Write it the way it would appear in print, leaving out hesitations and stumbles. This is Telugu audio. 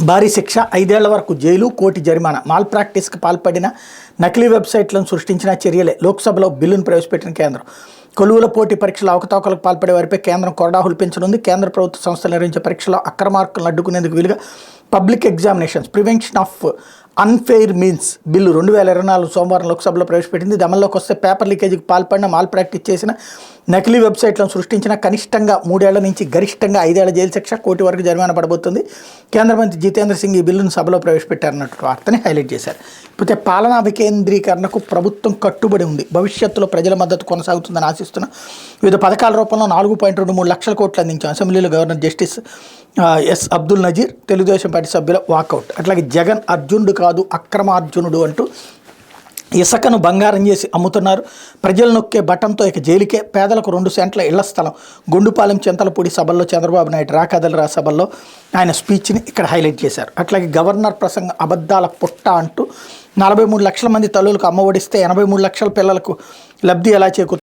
భారీ శిక్ష, 5 ఏళ్ల వరకు జైలు, కోటి జరిమానా. మాల్ ప్రాక్టీస్కి పాల్పడిన నకిలీ వెబ్సైట్లను సృష్టించిన చర్యలే. లోక్సభలో బిల్లును ప్రవేశపెట్టిన కేంద్రం. కొలువుల పోటీ పరీక్షల అవకతవకలకు పాల్పడే వారిపై కేంద్రం కొరడా హులిపించనుంది. కేంద్ర ప్రభుత్వ సంస్థలు నిర్వహించే పరీక్షలో అక్రమార్కులను అడ్డుకునేందుకు వీలుగా public examinations prevention of unfair means bill 2024 సోమవారం లోక్సభలో ప్రవేశపెట్టింది. ఇది అమల్లోకి వస్తే పేపర్ లీకేజీకి పాల్పడిన, మాల్ ప్రాక్టీస్ చేసిన, నకిలీ వెబ్సైట్లను సృష్టించిన కనిష్టంగా 3 ఏళ్ల నుంచి గరిష్టంగా 5 ఏళ్ల జైలు శిక్ష, కోటి వరకు జరిమానా పడబోతుంది. కేంద్ర మంత్రి జితేంద్ర సింగ్ ఈ బిల్లును సభలో ప్రవేశపెట్టారన్నట్టు వార్తని హైలైట్ చేశారు. ఇకపోతే పాలనా వికేంద్రీకరణకు ప్రభుత్వం కట్టుబడి ఉంది. భవిష్యత్తులో ప్రజల మద్దతు కొనసాగుతుందని ఆశిస్తున్న వివిధ పథకాల రూపంలో 4.23 లక్షల కోట్లు అందించాం. అసెంబ్లీలో governor justice S Abdul Nazeer, Telugu Desam party సభ్యుల వాకౌట్. అట్లాగే జగన్ అర్జునుడు కాదు అక్రమార్జునుడు అంటూ ఇసుకను బంగారం చేసి అమ్ముతున్నారు. ప్రజలు నొక్కే బటన్తో ఇక జైలుకే. పేదలకు 2 సెంట్ల ఇళ్ల స్థలం. గుండుపాలెం చింతలపూడి సభల్లో చంద్రబాబు నాయుడు రాకదలరా సభల్లో ఆయన స్పీచ్ని ఇక్కడ హైలైట్ చేశారు. అట్లాగే గవర్నర్ ప్రసంగం అబద్ధాల పుట్ట అంటూ 43 లక్షల మంది తల్లులకు అమ్మ ఒడిస్తే 83 లక్షల పిల్లలకు లబ్ధి ఎలా చేకూరుతుంది.